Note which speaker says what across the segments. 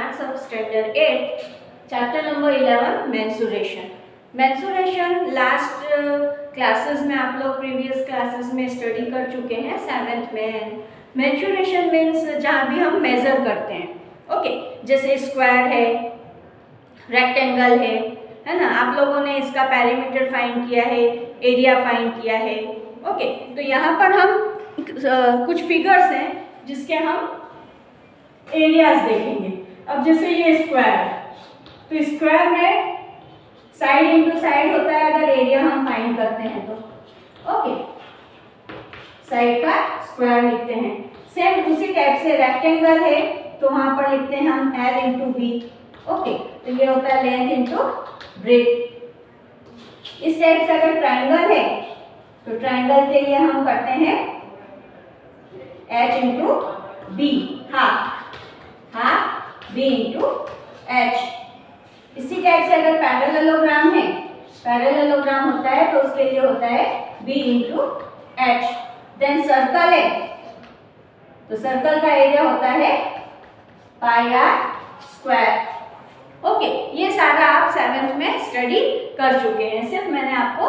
Speaker 1: Maths of standard 8 chapter number 11 mensuration. Mensuration last classes में आप लोग प्रीवियस क्लासेस में स्टडी कर चुके हैं 7th में। मेंसुरेशन मीन्स जहाँ भी हम मेजर करते हैं, ओके, जैसे स्क्वायर है, रेक्टेंगल है ना। आप लोगों ने इसका पेरीमीटर फाइंड किया है, एरिया फाइंड किया है, ओके। तो यहाँ पर हम कुछ फिगर्स हैं जिसके हम एरियाज देखेंगे। अब जैसे ये स्क्वायर है, तो स्क्वायर में साइड इनटू साइड होता है अगर एरिया हम फाइंड करते हैं तो, ओके, साइड का स्क्वायर लिखते हैं। सेम उसी टाइप से रेक्टेंगल है तो वहां पर लिखते हैं हम L इंटू बी, ओके। तो ये होता है लेंथ इंटू ब्रेथ। इस टाइप से अगर ट्राइंगल है तो ट्राइंगल के लिए हम करते हैं H into B, half B into H. इसी टाइप से अगर पैरेललोग्राम है, पैरेललोग्राम होता है तो उसके लिए होता है B into H. Then circle है तो सर्कल का एरिया होता है पाई आर स्क्वायर, ओके। ये सारा आप 7th में स्टडी कर चुके हैं, सिर्फ मैंने आपको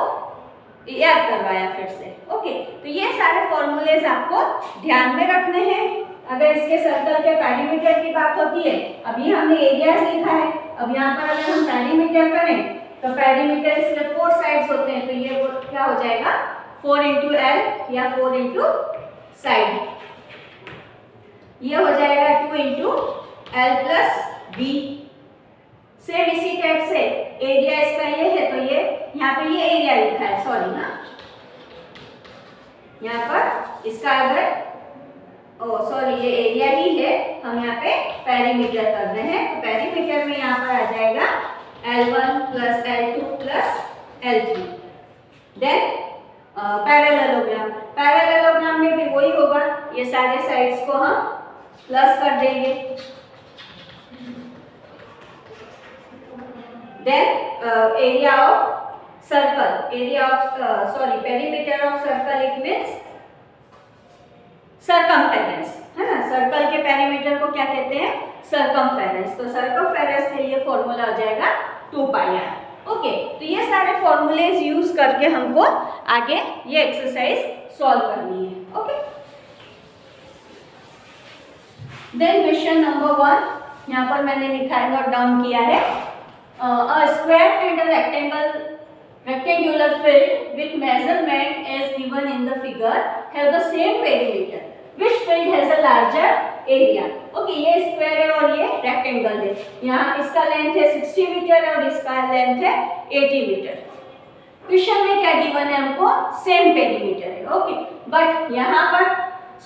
Speaker 1: याद करवाया फिर से, ओके। तो ये सारे फॉर्मूलेज आपको ध्यान में रखने हैं अगर इसके सर्कल के पेरीमीटर की बात होती है। अभी हमने एरियाज लिखा है, अब यहाँ पर अगर हम पेरीमीटर करें तो पेरीमीटर इसके 4 साइड्स होते हैं, तो ये क्या हो जाएगा 4 इंटू एल या 4 इंटू साइड, ये हो जाएगा 2 into L plus B. Same इसी टाइप से एरिया इसका ये है तो ये यहाँ पे ये एरिया लिखा है, सॉरी ना, यहाँ पर इसका अगर सॉरी ये एरिया ही है, हम यहाँ पे पेरीमीटर कर रहे हैं तो पेरीमीटर में यहाँ पर आ जाएगा L1 plus L2 plus L3। Then parallelogram, parallelogram में भी वही होगा, ये सारे साइड्स को हम प्लस कर देंगे। Then area of circle, area of sorry perimeter of circle it means circumference, है ना। सर्कल के पेरीमीटर को क्या कहते हैं, सरकमफेरेंस। तो सरकमफेरेंस के लिए फॉर्मूला हो जाएगा 2 पाई आर, ओके। तो ये सारे फॉर्मूलेज यूज करके हमको आगे ये एक्सरसाइज सॉल्व करनी है, ओके। देन क्वेश्चन नंबर 1 यहाँ पर मैंने लिखा है, नोट डाउन किया है, a square and a rectangular field with measurement as given in the figure have the same perimeter. Which field has a larger area? Okay, ये स्क्वायर है और ये रेक्टेंगल है। यहाँ इसका लेंथ है 60 मीटर और इसका लेंथ है 80 मीटर। क्वेश्चन में क्या गिवन है हमको, सेम पेरीमीटर है, ओके। बट यहाँ पर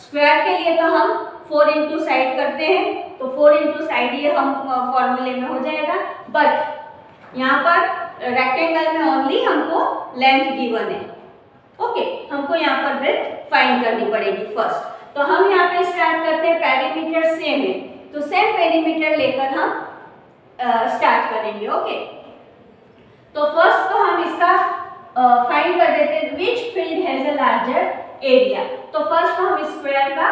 Speaker 1: स्क्वायर के लिए तो हम 4 इंटू साइड करते हैं तो 4 इंटू साइड ये हम फॉर्मूले में हो जाएगा, बट यहाँ पर रेक्टेंगल में ओनली हमको लेंथ गिवन है, ओके। हमको यहाँ पर ब्रेथ फाइंड करनी पड़ेगी फर्स्ट। तो हम यहाँ पे स्टार्ट करते हैं, पेरीमीटर सेम है तो सेम पेरीमीटर लेकर हम स्टार्ट करेंगे, ओके। तो फर्स्ट तो हम इसका फाइंड कर देते हैं which field has a larger area. तो फर्स्ट हम स्क्वायर का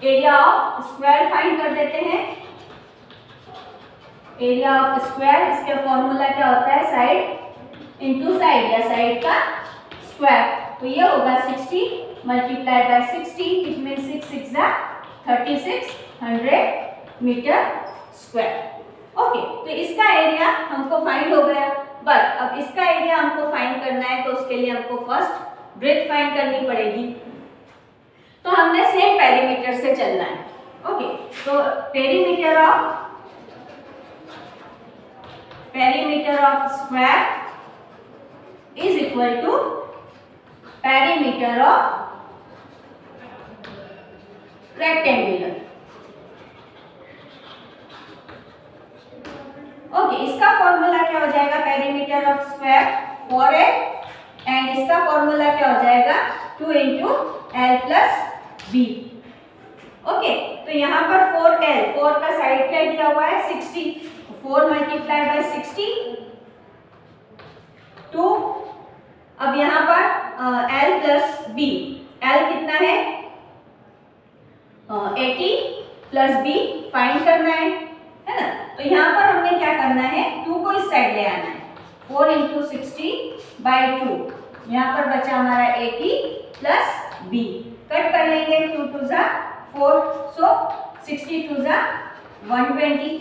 Speaker 1: एरिया ऑफ स्क्वायर फाइंड कर देते हैं। एरिया ऑफ स्क्वायर, इसका फॉर्मूला क्या होता है, साइड इंटू साइड या साइड का स्क्वायर। तो ये होगा 60 multiply by 60 it mean 6 6 3600 metre square, okay. तो इसका एरिया हमको फाइंड हो गया, बट अब इसका एरिया हमको फाइंड करना है तो उसके लिए हमको फर्स्ट ब्रेथ फाइंड करनी पड़ेगी। तो हमने सेम पेरीमीटर से चलना है, ओके। तो perimeter of square is equal to perimeter of rectangular, okay. इसका फॉर्मूला क्या हो जाएगा, perimeter of square 4l and इसका फॉर्मूला क्या हो जाएगा 2 into L plus B, okay. तो यहाँ पर 4l, 4 का साइड क्या दिया हुआ है 60, 4 मल्टीप्लाई बाय 60 2। अब यहाँ पर L प्लस बी, L कितना है 80 प्लस बी फाइंड करना है करना है, 2 को इस साइड ले आना है, 4 × 60/2, यहाँ पर बचा हमारा 80 प्लस b, कट कर लेंगे, 2 2 जा 4, सो 62 जा 120।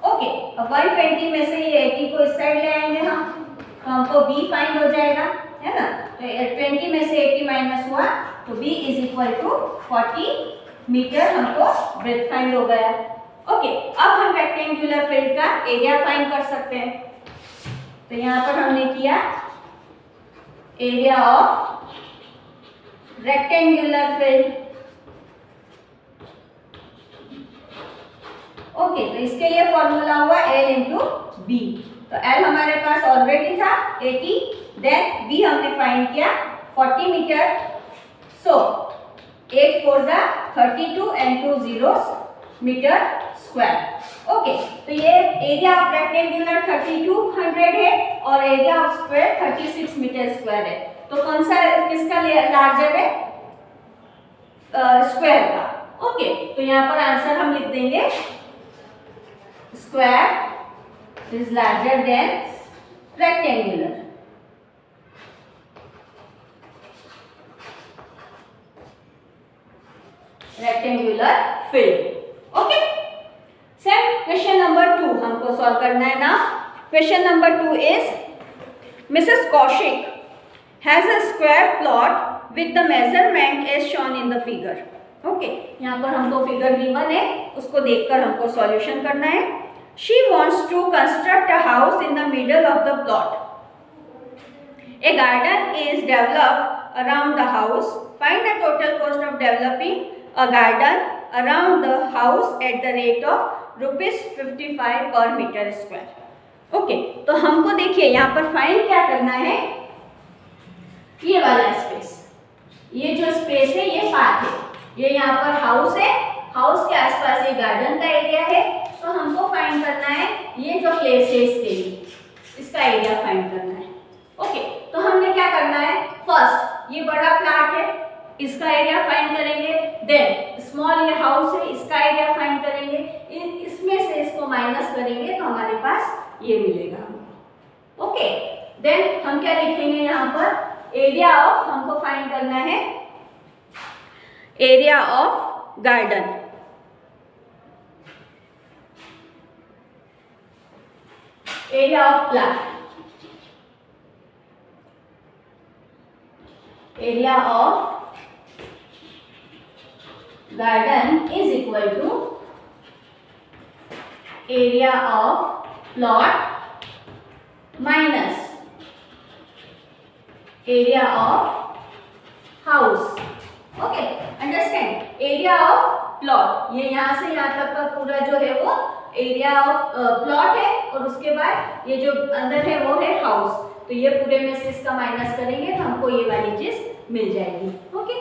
Speaker 1: ओके, अब 120 में से ये 80 को इस साइड ले आएंगे हम, तो हमको b फाइंड हो जाएगा, है ना। तो 20 में से 80 माइनस हुआ तो b = 40 मीटर हमको ब्रेथ फाइंड हो गया। ओके, अब हम रेक्टेंगुलर फील्ड का एरिया फाइंड कर सकते हैं। तो यहाँ पर हमने किया area of rectangular field. Okay, तो इसके लिए फॉर्मूला हुआ L × B। तो L हमारे पास ऑलरेडी था 80, देन B हमने फाइंड किया 40 मीटर। सो 8 4 जा 32 and 2 zeros metre square. Okay, तो ये एरिया ऑफ रेक्टेंगुलर 3200 है और area of square 36 metre square है। तो कौन सा किसका लार्जर है? स्क्वायर का। ओके, तो यहाँ पर आंसर हम लिख देंगे square is larger than rectangular. Rectangular field. Okay, same question number 2 हमको सॉल्व करना है ना। Question number 2 is Mrs Kaushik has a square plot with the measurement as shown in the figure. Okay, यहाँ पर हमको फिगर गिवन है, उसको देखकर हमको सॉल्यूशन करना है। She wants to construct a house in the middle of the plot. A garden is developed around the house. Find the total cost of developing a garden around the house at the rate of ₹55 per meter square. Okay, तो हमको देखिए यहाँ पर find क्या करना है, ये वाला स्पेस, ये जो स्पेस है ये पार्ट है, ये यहाँ पर हाउस है, हाउस के आसपास ये गार्डन का एरिया है। तो हमको फाइंड करना है ये जो प्लेस है इसके लिए, इसका एरिया फाइंड करना है। ओके, तो हमने क्या करना है, फर्स्ट ये बड़ा प्लॉट है, इसका एरिया फाइंड करेंगे, देन स्मॉल ये हाउस है, इसका एरिया फाइंड करेंगे, इसमें से इसको माइनस करेंगे तो हमारे पास ये मिलेगा। ओके, देन हम क्या लिखेंगे यहाँ पर, एरिया ऑफ हमको फाइंड करना है, area of garden. Area of plot, area of garden is equal to area of plot minus area of house। Okay, understand, area of plot, ये यहाँ से यहाँ तक का पूरा जो है वो एरिया ऑफ प्लॉट है, और उसके बाद ये जो अंदर है वो है हाउस। तो ये पूरे में से इसका माइनस करेंगे तो हमको ये वाली चीज मिल जाएगी। ओके,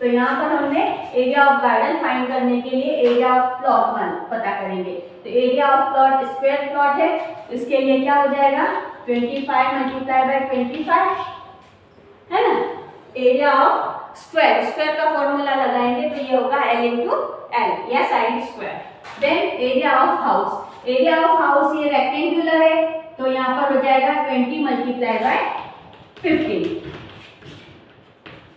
Speaker 1: तो यहाँ पर हमने एरिया ऑफ गार्डन फाइंड करने के लिए एरिया ऑफ प्लॉट पता करेंगे। तो area of plot square plot है, इसके लिए क्या हो जाएगा, 25 × 25 है ना। एरिया ऑफ स्क्वायर, स्क्वायर का फॉर्मूला लगाएंगे तो ये होगा L × L या side square. Then area of house, area of house ये रेक्टेंगुलर है, तो यहाँ पर हो जाएगा 20 × 15।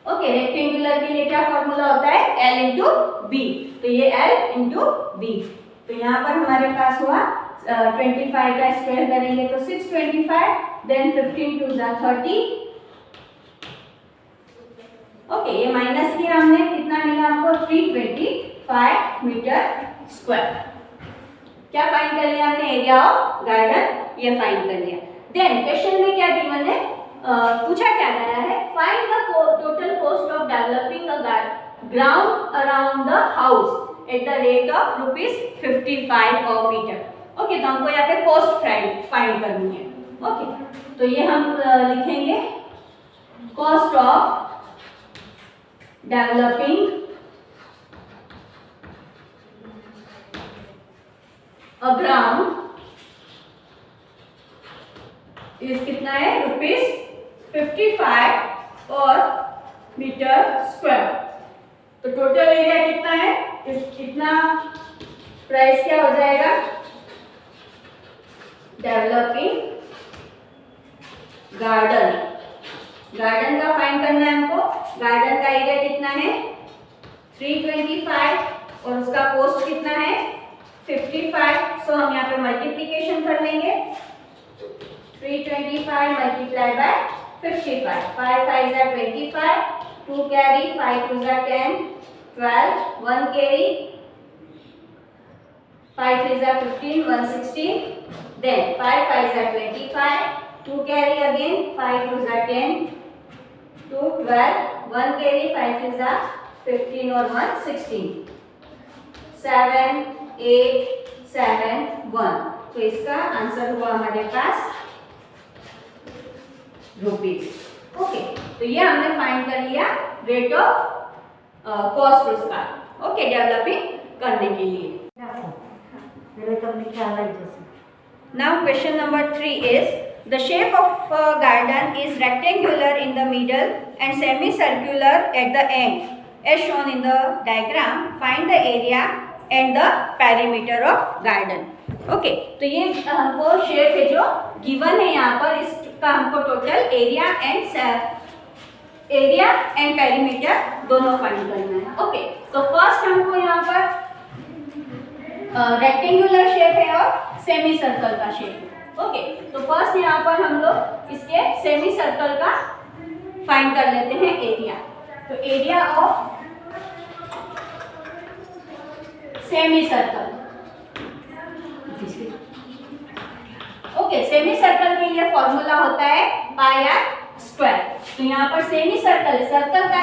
Speaker 1: ओके, रेक्टेंगुलर के लिए क्या फॉर्मूला होता है, L × B, तो ये L × B। तो यहाँ पर हमारे पास हुआ 25 का स्क्वायर करेंगे तो 625, देन 15 2 जा 30। ओके, ये माइनस किया हमने, कितना मिला हमको, 325 मीटर स्क्वायर। क्या फाइंड कर लिया हमने, एरिया ऑफ गार्डन, ये फाइंड कर लिया। देन क्वेश्चन में क्या गिवन है, पूछा क्या गया है, find the total cost of developing a ground around the house at the rate of ₹55 पर मीटर। ओके, तो हमको यहाँ पे कॉस्ट फाइंड करनी है। ओके, तो ये हम लिखेंगे cost of developing a ground इस कितना है, ₹55 पर मीटर स्क्वायर। तो टोटल एरिया कितना है, इतना प्राइस क्या हो जाएगा, डेवलपिंग गार्डन, गार्डन का फाइंड करना है हमको। गार्डन का एरिया कितना है 325 और उसका कोस्ट कितना है 55। सो हम यहाँ पे मल्टीप्लीकेशन कर लेंगे 325 multiply by 55, 5 5 are 25, 2 carry, 5 2 are 10, 12, 1 carry, 5 3 are 15, 1 16, then 5 5 are 25, 2 carry again, 5 2 are 10, 2 12, 1 carry, 5 3 are 15 और 1 16, 7 8 7 1। तो इसका आंसर हुआ हमारे पास रुपीज। ओके, तो ये हमने फाइंड कर लिया रेट ऑफ कॉस्ट उसका। ओके, डेवलपिंग करने के लिए। Now question number 3 is the shape of a garden is rectangular in the middle and semicircular at the end as shown in the diagram. Find the area and the perimeter of garden. Okay, तो ये हमको shape है जो given है यहाँ पर, इसका हमको टोटल एरिया एंड पेरीमीटर दोनों फाइंड करना है। ओके, तो फर्स्ट हमको यहाँ पर रेक्टेंगुलर शेप है और सेमी सर्कल का शेप है। ओके, तो फर्स्ट यहाँ पर हम लोग इसके सेमी सर्कल का फाइंड कर लेते हैं एरिया। तो area of semi circle. Okay, semi circle के लिए फॉर्मूला होता है पाई आर स्क्वायर। तो यहाँ पर सेमी सर्कल, सर्कल का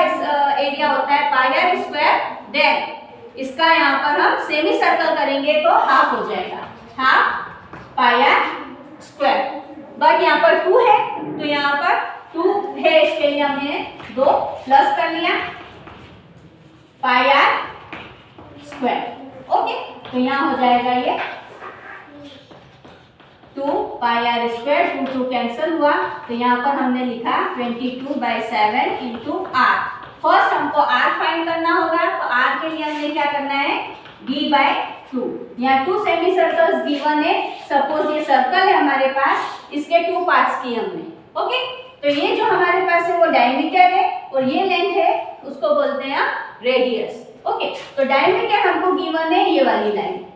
Speaker 1: एरिया होता है पाई आर स्क्वायर, देन इसका यहाँ पर हम सेमी सर्कल करेंगे तो हाफ हो जाएगा, half pi R square. But यहाँ पर 2 है तो यहाँ पर 2 है, इसके लिए हमने 2 प्लस कर लिया पाई आर स्क्वायर। ओके, तो यहाँ हो जाएगा ये 2 पाई आर स्क्वायर, 2 2 कैंसिल हुआ, तो यहाँ पर हमने लिखा 22/7 इंटू आर। फर्स्ट हमको आर फाइंड करना होगा, तो आर के लिए हमने क्या करना है d/2। यहाँ 2 सेमी सर्कल्स गिवन है। सपोज ये सर्कल है हमारे पास, इसके 2 पार्ट्स किए हमने। ओके, तो ये जो हमारे पास है वो डायमीटर है और ये लेंथ है, उसको बोलते हैं रेडियस। ओके, तो डायमीटर हमको गिवन है ये वाली लाइन।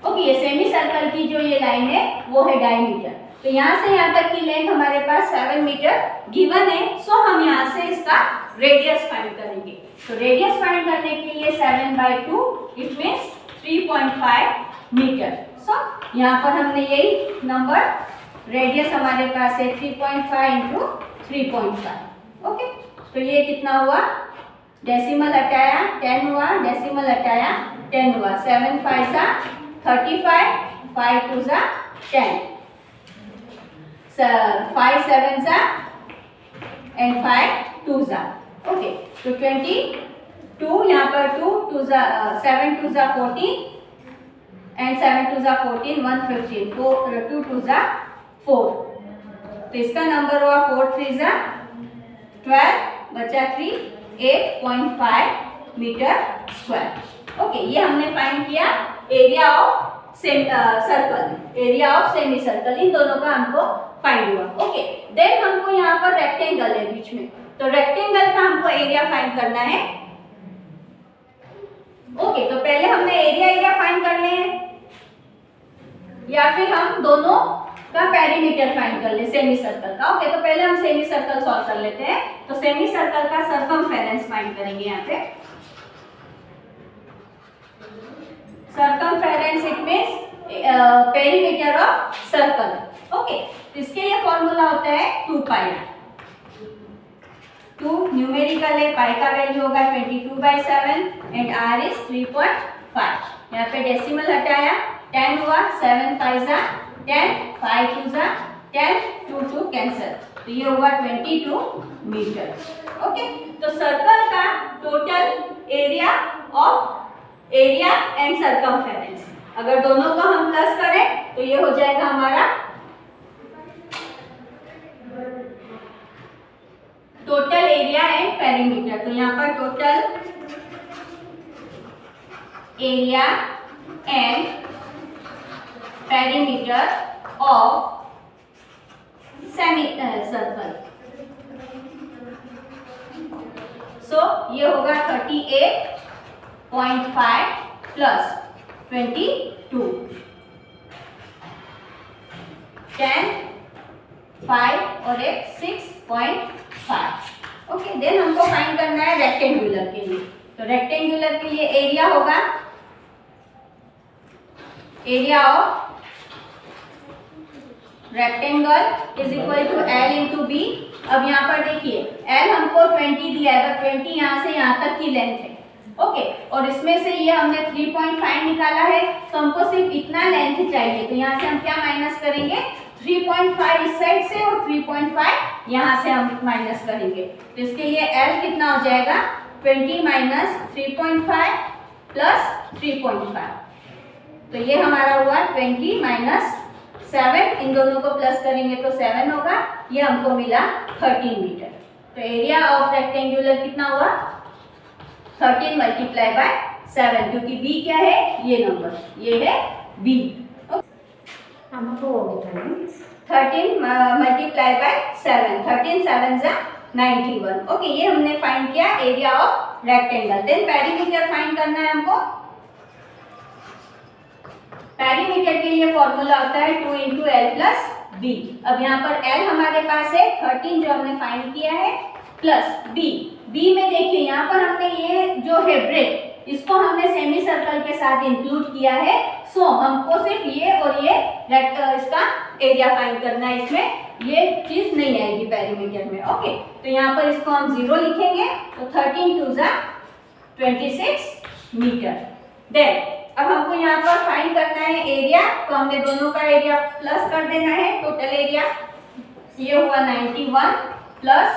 Speaker 1: ओके, ये सेमी सर्कल की जो ये लाइन है वो है डायमीटर। तो यहाँ से यहाँ तक की लेंथ हमारे पास 7 मीटर गिवन है। सो हम यहाँ से इसका रेडियस फाइंड करेंगे। तो रेडियस फाइंड करने के लिए 7/2 इट मीन्स 3.5 मीटर। सो यहाँ पर हमने यही नंबर, रेडियस हमारे पास है 3.5 इंटू 3.5। ओके, तो ये कितना हुआ, डेसिमल हटाया 10 हुआ, डेसिमल हटाया 10 हुआ, 7 5 35, 5 2 10, 5 7 and 5 2। ओके, तो 22, यहाँ पर 2 7 2 14 and 7 2 14, 1 15, 2 2 4। तो इसका नंबर हुआ 4 3 12, बचा 3, 8.5 मीटर स्क्वायर। ओके, ये हमने फाइंड किया area of circle, area of semi circle, इन दोनों का हमको फाइंड हुआ। ओके, देन हमको यहाँ पर रेक्टेंगल है बीच में, तो रेक्टेंगल का हमको एरिया फाइंड करना है। ओके, तो पहले हमने एरिया फाइंड करने हैं या फिर हम दोनों का पेरीमीटर फाइंड कर ले सेमी सर्कल का। ओके, तो पहले हम सेमी सर्कल सॉल्व कर लेते हैं। तो सेमी सर्कल का सर्कमफेरेंस फाइंड करेंगे यहाँ पे। Circumference it means perimeter of circle. Okay, इसके लिए फॉर्मूला होता है 2 पाई। 2 न्यूमेरिकल है, पाई का वैल्यू होगा 22/7 एंड r इज 3.5। यहाँ पे डेसिमल हटाया 10 हुआ, 7 5 10, 5 2 10, 2 2 कैंसिल, तो ये हुआ 22 मीटर। ओके, तो सर्कल का टोटल एरिया एंड सर्कमफेरेंस, अगर दोनों का हम प्लस करें तो ये हो जाएगा हमारा टोटल एरिया एंड पेरीमीटर। तो यहाँ पर total area and perimeter of semi circle. So ये होगा 38.5 प्लस 22, 10, 5 और एक 6.5। ओके, देन हमको फाइंड करना है रेक्टेंगुलर के लिए। तो रेक्टेंगुलर के लिए एरिया होगा area of rectangle is equal to L into B. अब यहाँ पर देखिए L हमको 20 दिया है, बट 20 यहाँ से यहाँ तक की लेंथ है। ओके, और इसमें से ये हमने 3.5 निकाला है, तो हमको सिर्फ इतना लेंथ चाहिए। तो यहाँ से हम क्या माइनस करेंगे, 3.5 इस साइड से और 3.5 यहाँ से हम माइनस करेंगे। तो इसके लिए L कितना हो जाएगा, 20 माइनस 3.5 प्लस 3.5। तो ये हमारा हुआ 20 माइनस 7, इन दोनों को प्लस करेंगे तो 7 होगा। ये हमको मिला 13 मीटर। तो एरिया ऑफ रेक्टेंगुलर कितना हुआ, 13 मल्टीप्लाई बाय 7, क्योंकि बी क्या है, ये नंबर, ये है बी। 13 मल्टीप्लाई बाय 7, 13 7 जा 91। ओके, ये हमने फाइंड किया area of rectangle. Then perimeter find करना है हमको। पेरीमीटर के लिए फॉर्मूला होता है 2 इंटू एल प्लस बी। अब यहाँ पर L हमारे पास है 13 जो हमने फाइंड किया है, प्लस बी। बी में देखिए यहाँ पर हमने ये जो है ब्रेक, इसको हमने सेमी सर्कल के साथ इंक्लूड किया है। सो हमको सिर्फ ये और ये इसका एरिया फाइंड करना है, इसमें ये चीज नहीं आएगी पेरीमीटर में। ओके, तो यहाँ पर इसको हम 0 लिखेंगे, तो 13 2 जा 26 मीटर। देन अब हमको यहाँ पर फाइंड करना है एरिया, तो हमने दोनों का एरिया प्लस कर देना है। टोटल एरिया ये हुआ 91 plus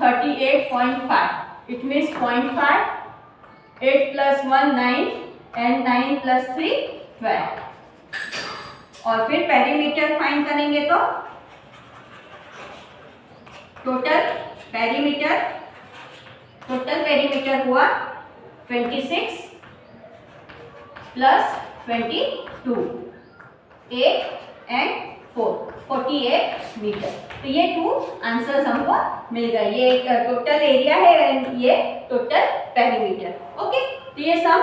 Speaker 1: 38.5, it means 0.5, 8 plus 1 9 and 9 plus 3 12। और फिर पेरीमीटर फाइंड करेंगे तो टोटल पेरीमीटर हुआ 26 प्लस 22, 8 एंड 4, 48 मीटर। तो ये 2 आंसर्स हमको मिल गए। ये टोटल एरिया है एंड ये टोटल पेरीमीटर। ओके, तो ये सम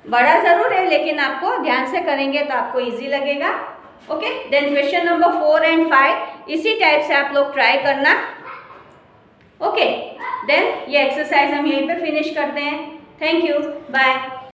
Speaker 1: बड़ा जरूर है, लेकिन आपको ध्यान से करेंगे तो आपको इजी लगेगा। Okay, then question number 4 and 5 इसी टाइप से आप लोग ट्राई करना। ओके, देन ये एक्सरसाइज हम यहीं पे फिनिश करते हैं। Thank you, bye.